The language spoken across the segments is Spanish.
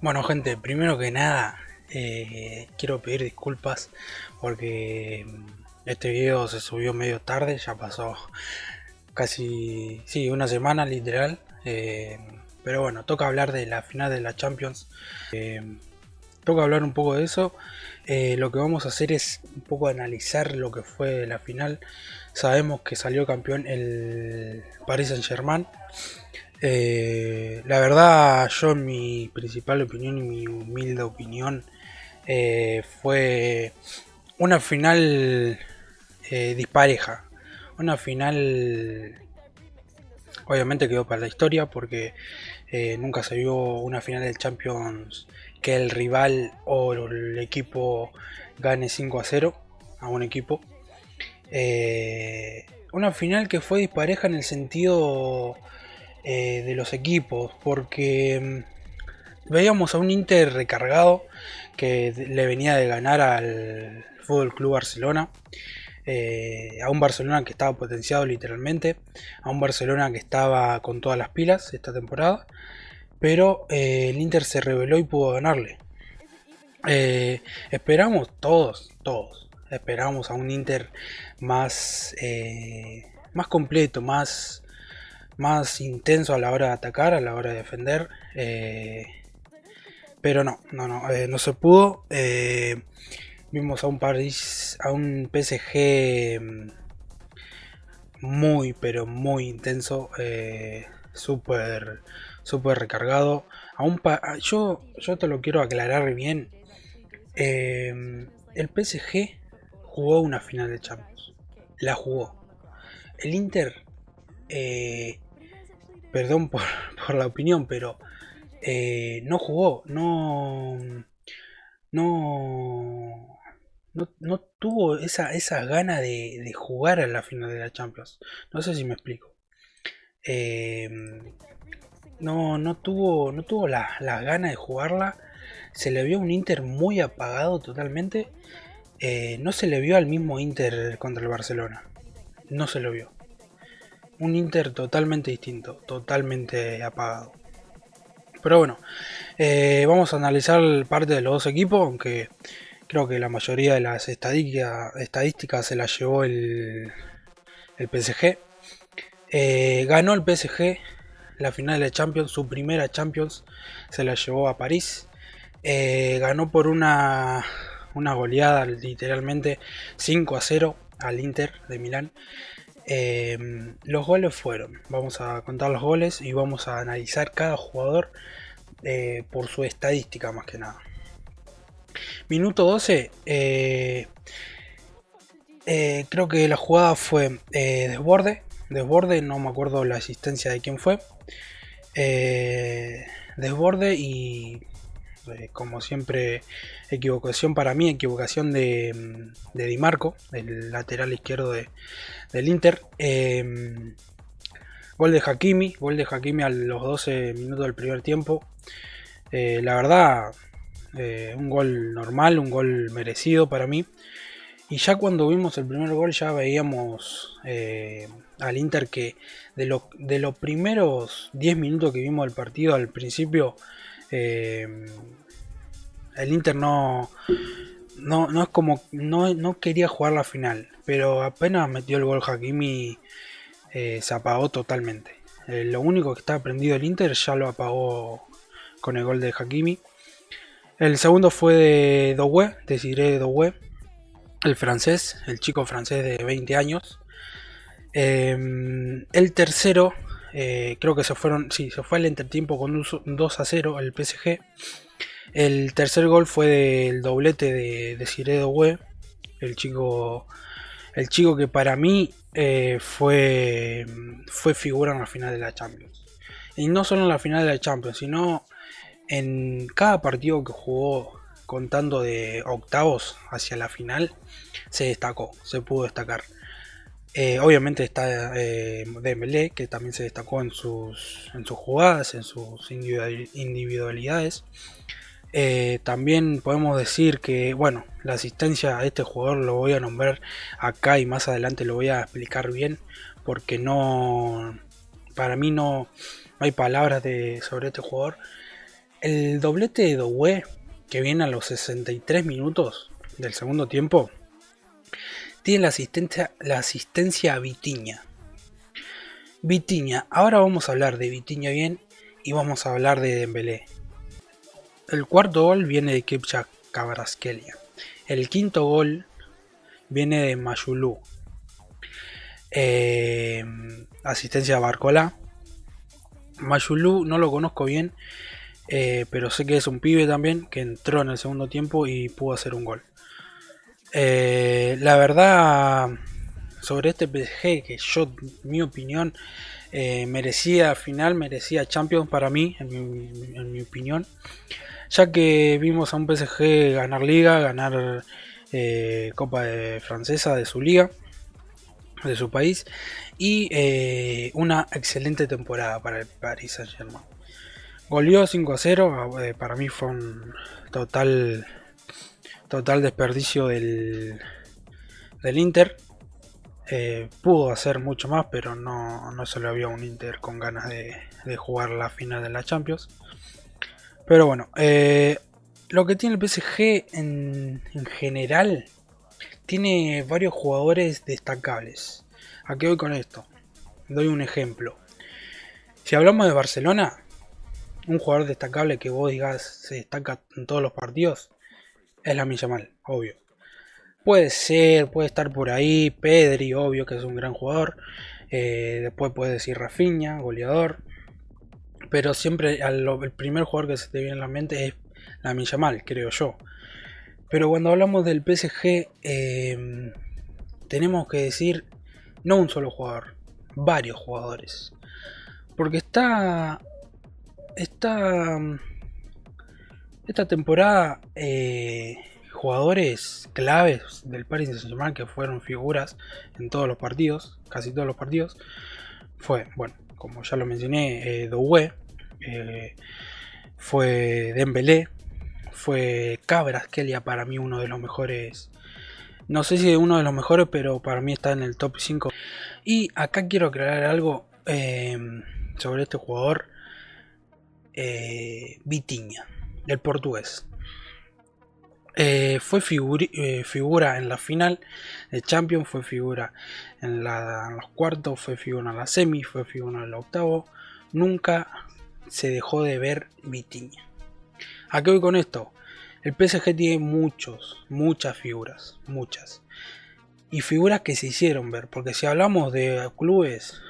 Bueno, gente, primero que nada, quiero pedir disculpas porque este video se subió medio tarde, ya pasó casi, sí, una semana literal. Pero bueno, toca hablar de la final de la Champions. Toca hablar un poco de eso. Lo que vamos a hacer es un poco analizar lo que fue la final. Sabemos que salió campeón el Paris Saint-Germain. La verdad, yo en mi principal opinión y mi humilde opinión, fue una final dispareja. Una final obviamente quedó para la historia porque nunca se vio una final del Champions que el rival o el equipo gane 5-0 a un equipo. Una final que fue dispareja en el sentido de los equipos, porque veíamos a un Inter recargado que le venía de ganar al Fútbol Club Barcelona, a un Barcelona que estaba potenciado literalmente, a un Barcelona que estaba con todas las pilas esta temporada, pero el Inter se rebeló y pudo ganarle. Esperamos todos, esperamos a un Inter más completo, más intenso a la hora de atacar, a la hora de defender. Pero no se pudo. Vimos a un París, a un PSG muy, pero muy intenso, súper recargado. Yo te lo quiero aclarar bien. El PSG jugó una final de Champions, la jugó. El Inter, eh, perdón por la opinión, pero no jugó, no, no tuvo esa gana de jugar a la final de la Champions. No sé si me explico. Eh, no tuvo la gana de jugarla. Se le vio un Inter muy apagado totalmente. No se le vio al mismo Inter contra el Barcelona. No se lo vio. Un Inter totalmente distinto, totalmente apagado. Pero bueno, vamos a analizar parte de los dos equipos, aunque creo que la mayoría de las estadísticas se las llevó el PSG. Ganó el PSG la final de la Champions, su primera Champions se la llevó a París. Ganó por una goleada literalmente 5-0 al Inter de Milán. Los goles fueron, vamos a contar los goles y vamos a analizar cada jugador por su estadística más que nada. Minuto 12, creo que la jugada fue desborde, no me acuerdo la asistencia de quién fue. Desborde y como siempre equivocación para mí, equivocación de Di Marco, el lateral izquierdo del Inter. Gol de Hakimi a los 12 minutos del primer tiempo. La verdad, un gol normal, un gol merecido para mí. Y ya cuando vimos el primer gol ya veíamos al Inter que de los primeros 10 minutos que vimos el partido al principio, eh, el Inter no es como no quería jugar la final, pero apenas metió el gol Hakimi, se apagó totalmente. Lo único que estaba prendido el Inter ya lo apagó con el gol de Hakimi. El segundo fue de Doué, de Desiré Doué, el francés, el chico francés de 20 años. El tercero, creo que se fue al entretiempo con un 2-0 el PSG. El tercer gol fue del doblete de Desiré Doué, el chico, el chico que para mí fue figura en la final de la Champions. Y no solo en la final de la Champions, sino en cada partido que jugó, contando de octavos hacia la final, se destacó, se pudo destacar. Obviamente está Dembélé, que también se destacó en sus jugadas, en sus individualidades. También podemos decir que, bueno, la asistencia a este jugador lo voy a nombrar acá y más adelante lo voy a explicar bien, porque para mí no hay palabras sobre este jugador. El doblete de Doué, que viene a los 63 minutos del segundo tiempo, tiene la asistencia a Vitinha. Vitinha, ahora vamos a hablar de Vitinha bien y vamos a hablar de Dembélé. El cuarto gol viene de Kepcha Kvaratskhelia. El quinto gol viene de Mayulu. Asistencia a Barcola. Mayulu no lo conozco bien, pero sé que es un pibe también que entró en el segundo tiempo y pudo hacer un gol. La verdad, sobre este PSG, que yo, mi opinión, merecía Champions para mí, en mi opinión, ya que vimos a un PSG ganar Liga, ganar Copa Francesa de su liga, de su país, y una excelente temporada para el Paris Saint-Germain. Goleó 5-0, para mí fue un total desperdicio del Inter. Pudo hacer mucho más, pero no se lo había un Inter con ganas de jugar la final de la Champions. Pero bueno, lo que tiene el PSG en general, tiene varios jugadores destacables. ¿A qué voy con esto? Doy un ejemplo. Si hablamos de Barcelona, un jugador destacable que vos digas se destaca en todos los partidos es Lamine Yamal, obvio. Puede estar por ahí Pedri, obvio que es un gran jugador. Después puede decir Rafinha, goleador. Pero siempre el primer jugador que se te viene a la mente es Lamine Yamal, creo yo. Pero cuando hablamos del PSG, tenemos que decir no un solo jugador, varios jugadores. Porque esta temporada, jugadores claves del Paris Saint-Germain que fueron figuras en todos los partidos, casi todos los partidos, fue, bueno, como ya lo mencioné, Doué, fue Dembélé, fue Kvaratskhelia, para mí uno de los mejores, no sé si uno de los mejores, pero para mí está en el top 5. Y acá quiero aclarar algo sobre este jugador, Vitinha, el portugués. Fue figura en la final de Champions, fue figura en los cuartos, fue figura en la semi, fue figura en el octavo. Nunca se dejó de ver Vitinha. ¿A qué voy con esto? El PSG tiene muchas figuras, muchas. Y figuras que se hicieron ver, porque si hablamos de clubes,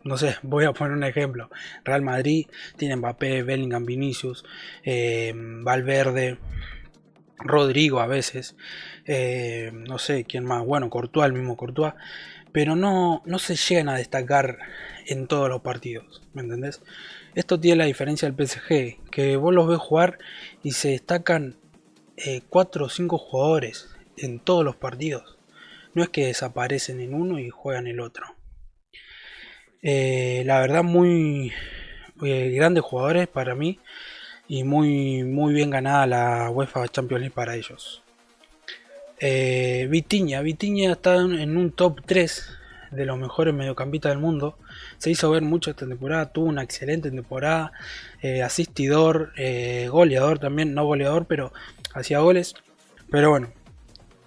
no sé, voy a poner un ejemplo. Real Madrid tiene Mbappé, Bellingham, Vinicius, Valverde, Rodrigo a veces, no sé quién más, bueno, Courtois, el mismo Courtois, pero no se llegan a destacar en todos los partidos, ¿me entendés? Esto tiene la diferencia del PSG, que vos los ves jugar y se destacan 4 o 5 jugadores en todos los partidos. No es que desaparecen en uno y juegan el otro. La verdad, muy grandes jugadores para mí y muy bien ganada la UEFA Champions League para ellos. Vitinha está en un top 3 de los mejores mediocampistas del mundo. Se hizo ver mucho esta temporada, tuvo una excelente temporada, asistidor, goleador también, no goleador, pero hacía goles. Pero bueno,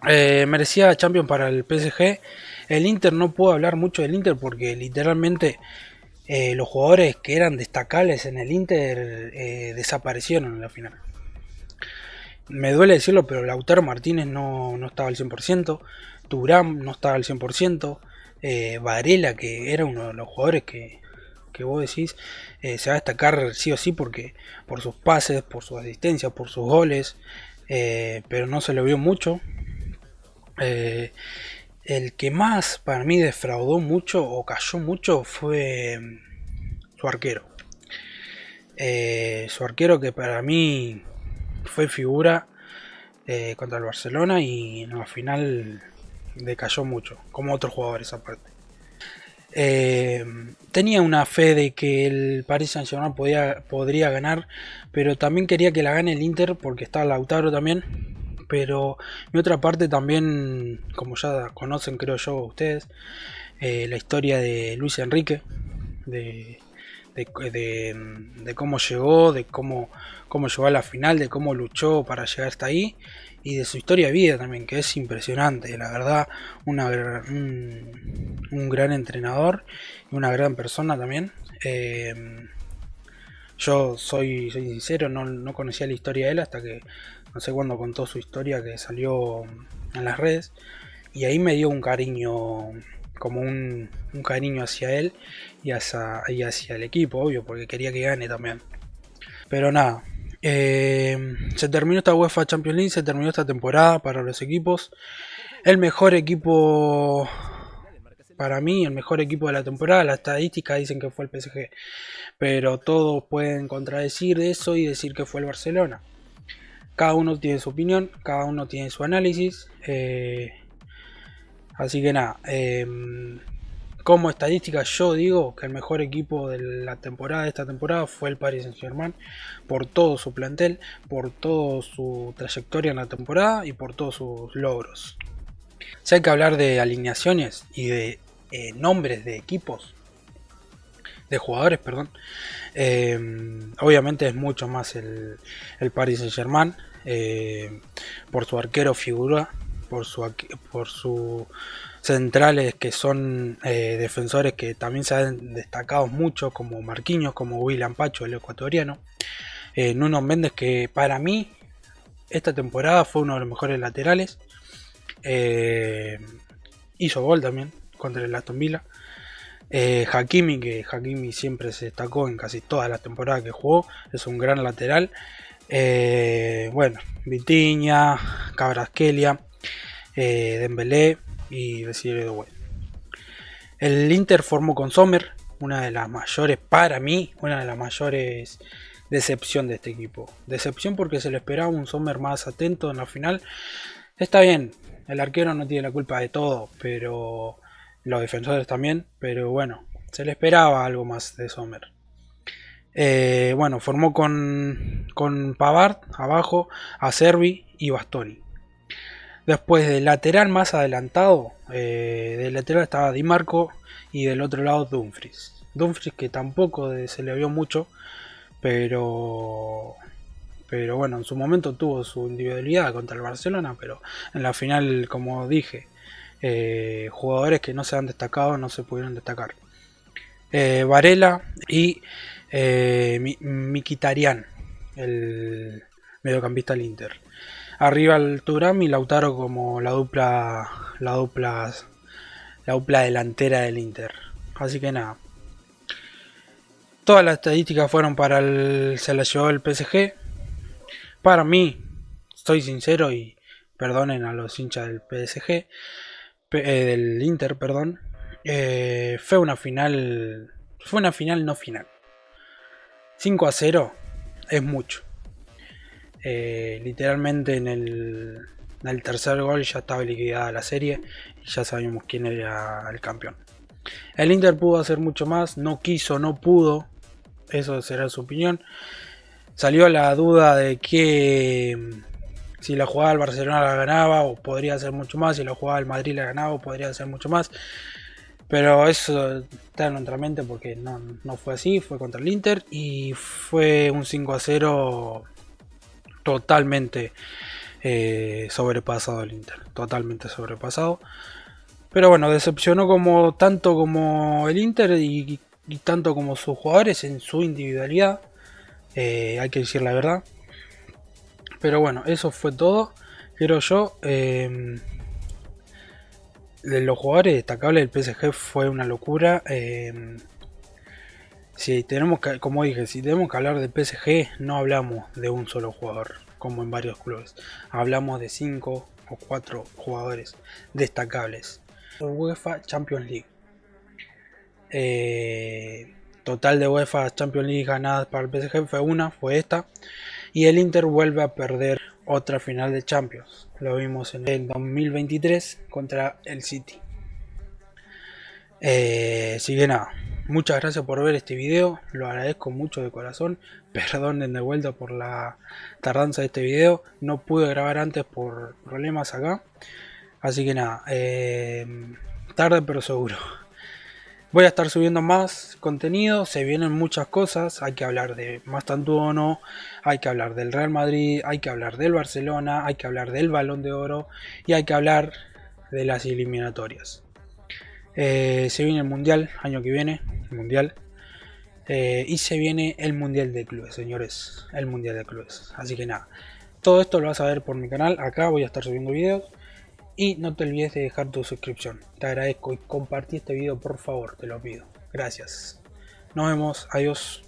merecía Champions para el PSG. El Inter, no puedo hablar mucho del Inter porque literalmente los jugadores que eran destacables en el Inter desaparecieron en la final. Me duele decirlo, pero Lautaro Martínez no estaba al 100%, Thuram no estaba al 100%, Varela, que era uno de los jugadores que vos decís se va a destacar sí o sí porque por sus pases, por sus asistencias, por sus goles, pero no se lo vio mucho. El que más para mí defraudó mucho o cayó mucho fue su arquero. Su arquero, que para mí fue figura contra el Barcelona, y en la final decayó mucho, como otros jugadores aparte. Tenía una fe de que el Paris Saint-Germain podría ganar, pero también quería que la gane el Inter porque estaba Lautaro también. Pero mi otra parte también, como ya conocen creo yo ustedes, la historia de Luis Enrique, de de cómo llegó, cómo llegó a la final, de cómo luchó para llegar hasta ahí y de su historia de vida también, que es impresionante, la verdad, un gran entrenador y una gran persona también. Yo soy sincero, no conocía la historia de él hasta que no sé cuándo contó su historia que salió en las redes y ahí me dio un cariño, como un cariño hacia él y hacia el equipo, obvio, porque quería que gane también. Pero nada, se terminó esta UEFA Champions League, se terminó esta temporada para los equipos. El mejor equipo, para mí, el mejor equipo de la temporada, las estadísticas dicen que fue el PSG, pero todos pueden contradecir eso y decir que fue el Barcelona. Cada uno tiene su opinión, cada uno tiene su análisis. Así que nada, como estadística yo digo que el mejor equipo de la temporada, de esta temporada, fue el Paris Saint-Germain, por todo su plantel, por toda su trayectoria en la temporada y por todos sus logros. Si hay que hablar de alineaciones y de nombres de equipos, de jugadores, perdón, obviamente es mucho más el Paris Saint-Germain, por su arquero figura, por su centrales que son defensores que también se han destacado mucho, como Marquinhos, como William Pacho, el ecuatoriano, Nuno Méndez, que para mí esta temporada fue uno de los mejores laterales, hizo gol también contra el Aston Villa. Hakimi, que Hakimi siempre se destacó en casi todas las temporadas que jugó, es un gran lateral. Bueno, Vitinha, Kvaratskhelia, Dembélé y Desiree Doué. El Inter formó con Sommer, una de las mayores, para mí, una de las mayores decepción de este equipo. Decepción porque se le esperaba un Sommer más atento en la final. Está bien, el arquero no tiene la culpa de todo, pero los defensores también, pero bueno, se le esperaba algo más de Sommer. Bueno, formó con Pavard abajo, Acerbi y Bastoni. Después del lateral más adelantado, del lateral estaba Di Marco y del otro lado Dumfries. Dumfries que tampoco se le vio mucho, pero bueno, en su momento tuvo su individualidad contra el Barcelona, pero en la final, como dije, jugadores que no se han destacado no se pudieron destacar. Varela y Mkhitaryan, el mediocampista del Inter. Arriba el Thuram y Lautaro como la dupla delantera del Inter. Así que nada. Todas las estadísticas fueron para se la llevó el PSG. Para mí, estoy sincero y perdonen a los hinchas del PSG, del Inter, perdón. Fue una final no final. 5-0 es mucho. Literalmente en el tercer gol ya estaba liquidada la serie y ya sabíamos quién era el campeón. El Inter pudo hacer mucho más, no quiso, no pudo, eso será su opinión. Salió la duda de que si la jugada del Barcelona la ganaba o podría hacer mucho más, si la jugada del Madrid la ganaba o podría hacer mucho más. Pero eso está en nuestra mente porque no fue así, fue contra el Inter y fue un 5-0 totalmente sobrepasado el Inter, totalmente sobrepasado. Pero bueno, decepcionó tanto como el Inter y tanto como sus jugadores en su individualidad, hay que decir la verdad. Pero bueno, eso fue todo, creo yo. De los jugadores destacables del PSG fue una locura. Si tenemos que, como dije, si tenemos que hablar del PSG, no hablamos de un solo jugador, como en varios clubes. Hablamos de 5 o 4 jugadores destacables. UEFA Champions League. Total de UEFA Champions League ganadas para el PSG fue esta. Y el Inter vuelve a perder otra final de Champions. Lo vimos en el 2023 contra el City. Así que nada, muchas gracias por ver este video, lo agradezco mucho de corazón. Perdonen de vuelta por la tardanza de este video, no pude grabar antes por problemas acá. Así que nada, tarde pero seguro. Voy a estar subiendo más contenido, se vienen muchas cosas, hay que hablar de Mastantuono, hay que hablar del Real Madrid, hay que hablar del Barcelona, hay que hablar del Balón de Oro y hay que hablar de las eliminatorias. Se viene el Mundial, año que viene, el Mundial. Y se viene el Mundial de Clubes, señores, el Mundial de Clubes. Así que nada, todo esto lo vas a ver por mi canal, acá voy a estar subiendo videos. Y no te olvides de dejar tu suscripción. Te agradezco y compartí este video por favor, te lo pido. Gracias. Nos vemos, adiós.